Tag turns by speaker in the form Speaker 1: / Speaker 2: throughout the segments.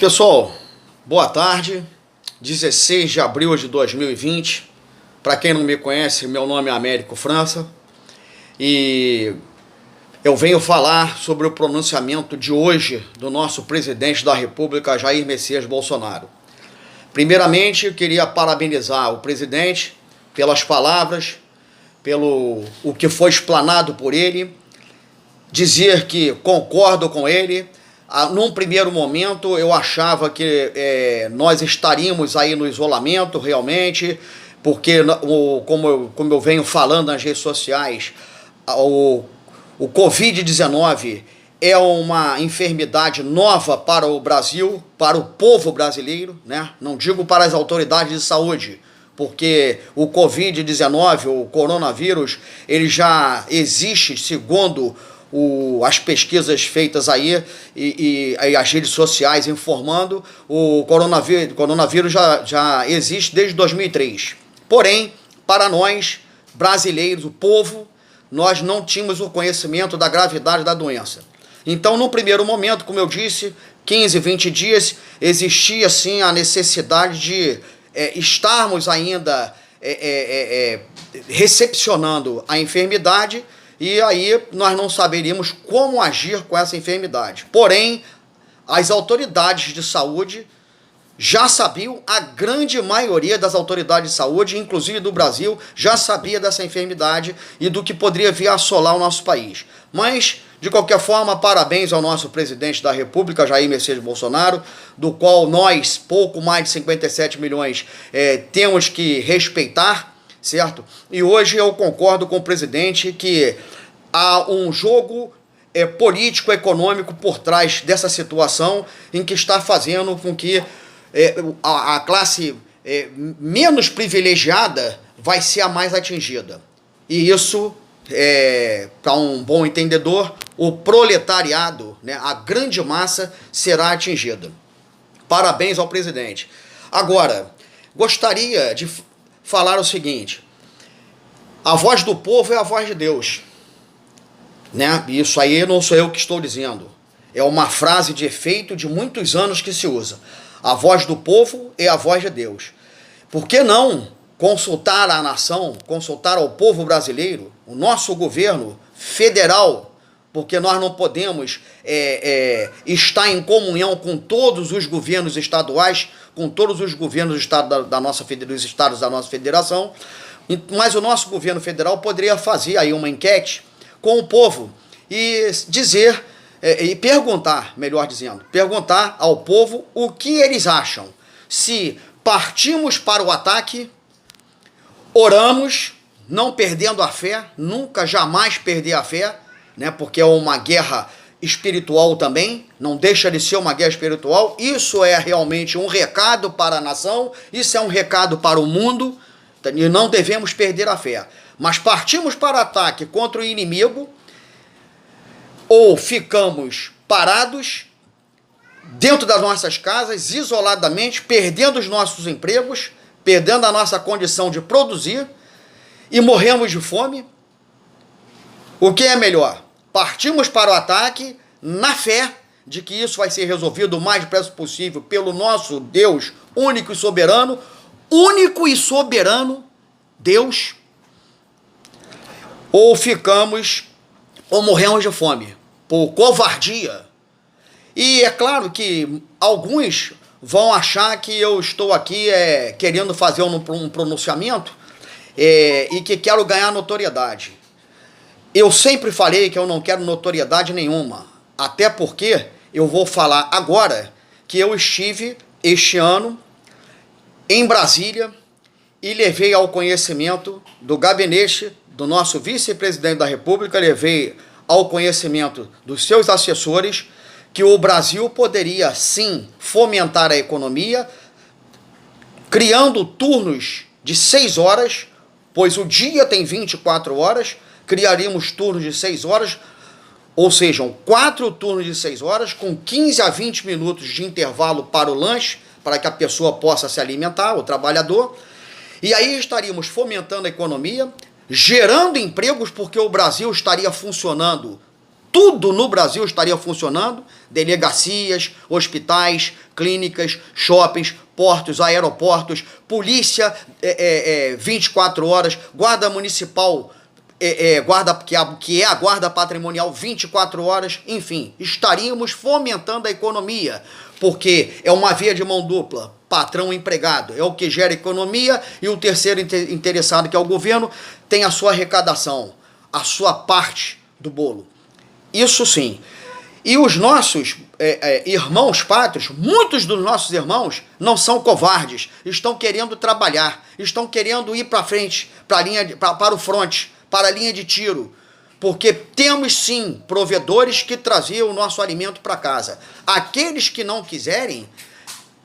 Speaker 1: Pessoal, boa tarde, 16 de abril de 2020. Para quem não me conhece, meu nome é Américo França e eu venho falar sobre o pronunciamento de hoje do nosso presidente da República, Jair Messias Bolsonaro. Primeiramente, eu queria parabenizar o presidente pelas palavras, pelo o que foi explanado por ele, dizer que concordo com ele. Num primeiro momento eu achava que nós estaríamos aí no isolamento realmente, porque como eu venho falando nas redes sociais, o Covid-19 é uma enfermidade nova para o Brasil, para o povo brasileiro, né? Não digo para as autoridades de saúde, porque o Covid-19, o coronavírus, ele já existe segundo as pesquisas feitas aí e as redes sociais informando. O coronavírus já existe desde 2003. Porém, para nós, brasileiros, o povo, nós não tínhamos o conhecimento da gravidade da doença. Então, no primeiro momento, como eu disse, 15, 20 dias, existia sim a necessidade de estarmos ainda recepcionando a enfermidade, e aí nós não saberíamos como agir com essa enfermidade. Porém, as autoridades de saúde já sabiam, a grande maioria das autoridades de saúde, inclusive do Brasil, já sabia dessa enfermidade e do que poderia vir a assolar o nosso país. Mas, de qualquer forma, parabéns ao nosso presidente da República, Jair Messias Bolsonaro, do qual nós, pouco mais de 57 milhões, temos que respeitar, certo? E hoje eu concordo com o presidente que há um jogo político-econômico por trás dessa situação, em que está fazendo com que a classe menos privilegiada vai ser a mais atingida. E isso, para um bom entendedor, o proletariado, né, a grande massa, será atingida. Parabéns ao presidente. Agora, gostaria de falar o seguinte: a voz do povo é a voz de Deus, né? Isso aí não sou eu que estou dizendo, é uma frase de efeito de muitos anos que se usa. A voz do povo é a voz de Deus. Por que não consultar a nação, consultar ao povo brasileiro, o nosso governo federal? Porque nós não podemos estar em comunhão com todos os governos estaduais, com todos os governos dos estados da nossa federação. Mas o nosso governo federal poderia fazer aí uma enquete com o povo e dizer, e perguntar, melhor dizendo, perguntar ao povo o que eles acham. Se partimos para o ataque, oramos, não perdendo a fé, nunca, jamais perder a fé, né, porque é uma guerra espiritual também, não deixa de ser uma guerra espiritual. Isso é realmente um recado para a nação, isso é um recado para o mundo, e não devemos perder a fé. Mas partimos para ataque contra o inimigo, ou ficamos parados dentro das nossas casas, isoladamente, perdendo os nossos empregos, perdendo a nossa condição de produzir e morremos de fome. O que é melhor? Partimos para o ataque na fé de que isso vai ser resolvido o mais depressa possível pelo nosso Deus único e soberano Deus, ou morremos de fome por covardia. E é claro que alguns vão achar que eu estou aqui querendo fazer um pronunciamento e que quero ganhar notoriedade. Eu sempre falei que eu não quero notoriedade nenhuma, até porque eu vou falar agora que eu estive este ano em Brasília e levei ao conhecimento do gabinete do nosso vice-presidente da República, levei ao conhecimento dos seus assessores que o Brasil poderia sim fomentar a economia, criando turnos de 6 horas, pois o dia tem 24 horas, criaríamos turnos de 6 horas, ou seja, 4 turnos de 6 horas, com 15 a 20 minutos de intervalo para o lanche, para que a pessoa possa se alimentar, o trabalhador. E aí estaríamos fomentando a economia, gerando empregos, porque o Brasil estaria funcionando tudo no Brasil estaria funcionando, delegacias, hospitais, clínicas, shoppings, portos, aeroportos, polícia 24 horas, guarda municipal, guarda que é a guarda patrimonial 24 horas, enfim, estaríamos fomentando a economia, porque é uma via de mão dupla, patrão e empregado, é o que gera economia, e o terceiro interessado, que é o governo, tem a sua arrecadação, a sua parte do bolo. Isso sim. E os nossos irmãos pátrios, muitos dos nossos irmãos não são covardes, estão querendo trabalhar, estão querendo ir para frente, para o fronte, para a linha de tiro, porque temos sim provedores que traziam o nosso alimento para casa. Aqueles que não quiserem,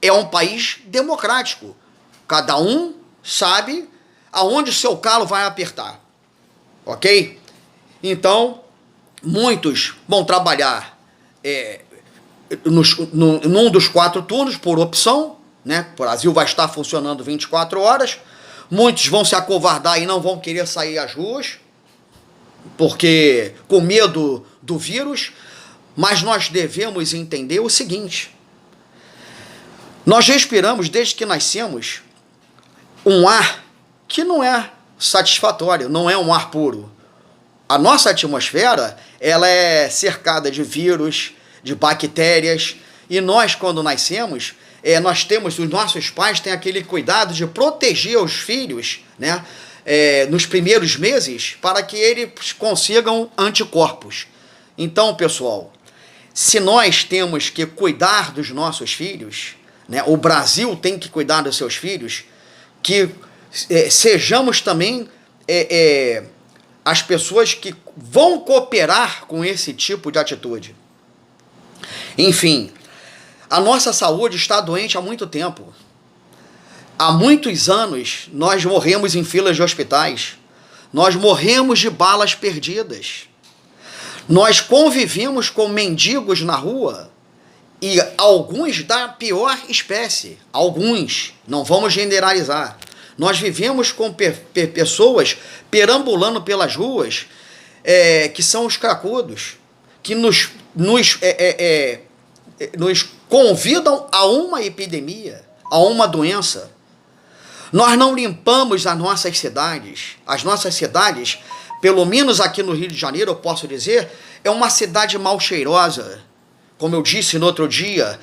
Speaker 1: é um país democrático. Cada um sabe aonde o seu calo vai apertar. Ok? Então, muitos vão trabalhar num dos 4 turnos, por opção, né? O Brasil vai estar funcionando 24 horas. Muitos vão se acovardar e não vão querer sair às ruas, porque com medo do vírus. Mas nós devemos entender o seguinte: nós respiramos, desde que nascemos, um ar que não é satisfatório, não é um ar puro. A nossa atmosfera, ela é cercada de vírus, de bactérias, e nós, quando nascemos, os nossos pais têm aquele cuidado de proteger os filhos, né, nos primeiros meses, para que eles consigam anticorpos. Então, pessoal, se nós temos que cuidar dos nossos filhos, né, o Brasil tem que cuidar dos seus filhos, que sejamos também as pessoas que vão cooperar com esse tipo de atitude. Enfim, a nossa saúde está doente há muito tempo. Há muitos anos nós morremos em filas de hospitais, nós morremos de balas perdidas, nós convivemos com mendigos na rua, e alguns da pior espécie, alguns, não vamos generalizar. Nós vivemos com pessoas perambulando pelas ruas, que são os cracudos, que nos convidam a uma epidemia, a uma doença. Nós não limpamos as nossas cidades. As nossas cidades, pelo menos aqui no Rio de Janeiro, eu posso dizer, é uma cidade mal cheirosa. Como eu disse no outro dia,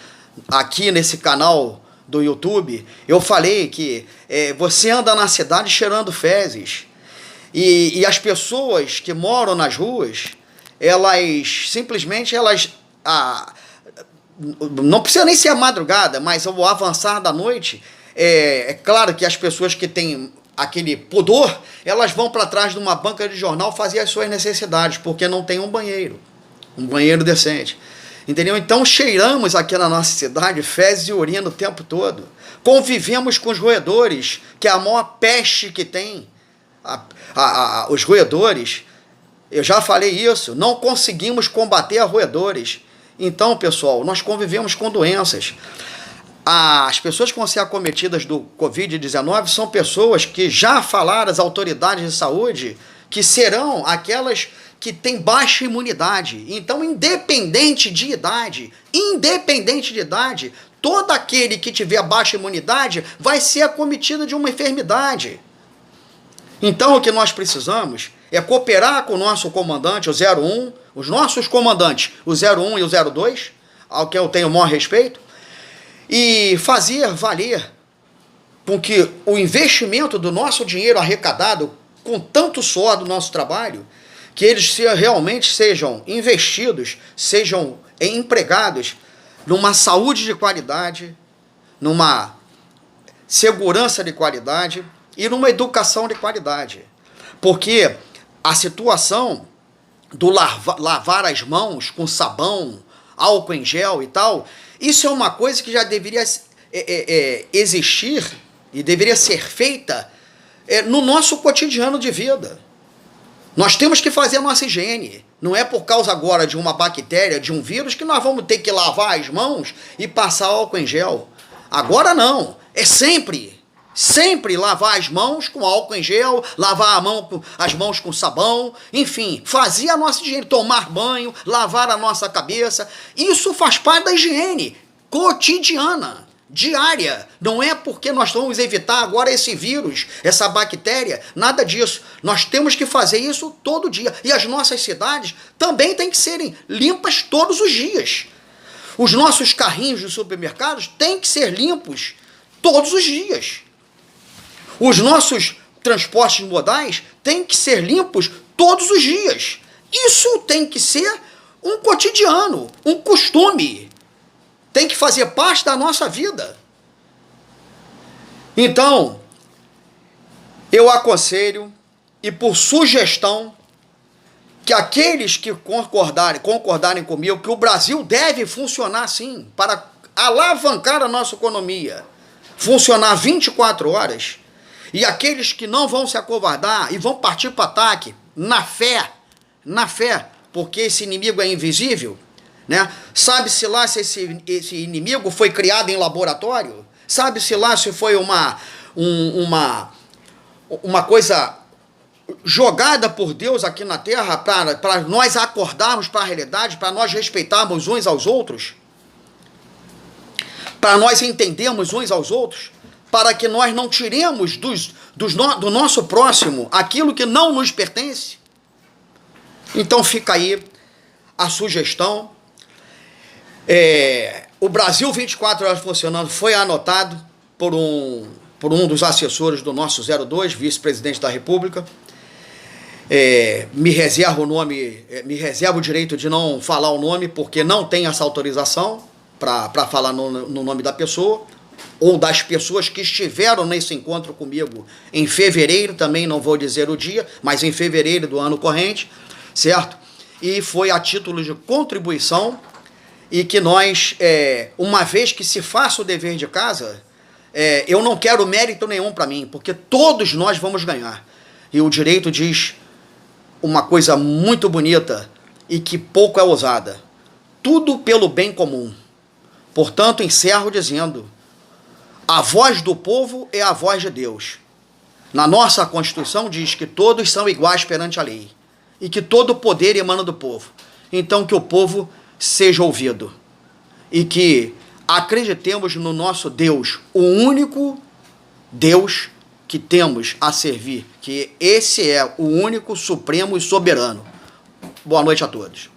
Speaker 1: aqui nesse canal do YouTube, eu falei que você anda na cidade cheirando fezes. E as pessoas que moram nas ruas, elas simplesmente, não precisa nem ser a madrugada, mas ao avançar da noite, é claro que as pessoas que têm aquele pudor, elas vão para trás de uma banca de jornal fazer as suas necessidades, porque não tem um banheiro decente. Entendeu? Então cheiramos aqui na nossa cidade fezes e urina o tempo todo. Convivemos com os roedores, que é a maior peste que tem. Os roedores, eu já falei isso, não conseguimos combater a roedores. Então, pessoal, nós convivemos com doenças. As pessoas que vão ser acometidas do Covid-19 são pessoas que já falaram às autoridades de saúde que serão aquelas que têm baixa imunidade. Então, independente de idade, todo aquele que tiver baixa imunidade vai ser acometido de uma enfermidade. Então, o que nós precisamos é cooperar com o nosso comandante, o 01, os nossos comandantes, o 01 e o 02, ao que eu tenho o maior respeito, e fazer valer com que o investimento do nosso dinheiro arrecadado com tanto suor do nosso trabalho, que eles realmente sejam investidos, sejam empregados numa saúde de qualidade, numa segurança de qualidade e numa educação de qualidade. Porque a situação do lavar as mãos com sabão, álcool em gel e tal, isso é uma coisa que já deveria existir e deveria ser feita no nosso cotidiano de vida. Nós temos que fazer a nossa higiene. Não é por causa agora de uma bactéria, de um vírus, que nós vamos ter que lavar as mãos e passar álcool em gel. Agora não. É sempre. Sempre lavar as mãos com álcool em gel, lavar as mãos com sabão, enfim, fazer a nossa higiene, tomar banho, lavar a nossa cabeça. Isso faz parte da higiene cotidiana, diária. Não é porque nós vamos evitar agora esse vírus, essa bactéria, nada disso. Nós temos que fazer isso todo dia. E as nossas cidades também têm que serem limpas todos os dias. Os nossos carrinhos dos supermercados têm que ser limpos todos os dias. Os nossos transportes modais têm que ser limpos todos os dias. Isso tem que ser um cotidiano, um costume. Tem que fazer parte da nossa vida. Então, eu aconselho, e por sugestão, que aqueles que concordarem comigo, que o Brasil deve funcionar assim, para alavancar a nossa economia, funcionar 24 horas, e aqueles que não vão se acovardar e vão partir para o ataque, na fé, porque esse inimigo é invisível, né? Sabe-se lá se esse inimigo foi criado em laboratório? Sabe-se lá se foi uma coisa jogada por Deus aqui na Terra para nós acordarmos para a realidade, para nós respeitarmos uns aos outros, para nós entendermos uns aos outros, para que nós não tiremos do nosso próximo aquilo que não nos pertence? Então fica aí a sugestão. O Brasil 24 horas funcionando foi anotado por um dos assessores do nosso 02, vice-presidente da República. Me reservo o direito de não falar o nome, porque não tem essa autorização para falar no nome da pessoa, ou das pessoas que estiveram nesse encontro comigo em fevereiro, também não vou dizer o dia, mas em fevereiro do ano corrente, certo? E foi a título de contribuição, e que nós, uma vez que se faça o dever de casa, eu não quero mérito nenhum para mim, porque todos nós vamos ganhar. E o direito diz uma coisa muito bonita e que pouco é usada: tudo pelo bem comum. Portanto, encerro dizendo: a voz do povo é a voz de Deus. Na nossa Constituição diz que todos são iguais perante a lei e que todo poder emana do povo. Então, que o povo seja ouvido e que acreditemos no nosso Deus, o único Deus que temos a servir, que esse é o único, supremo e soberano. Boa noite a todos.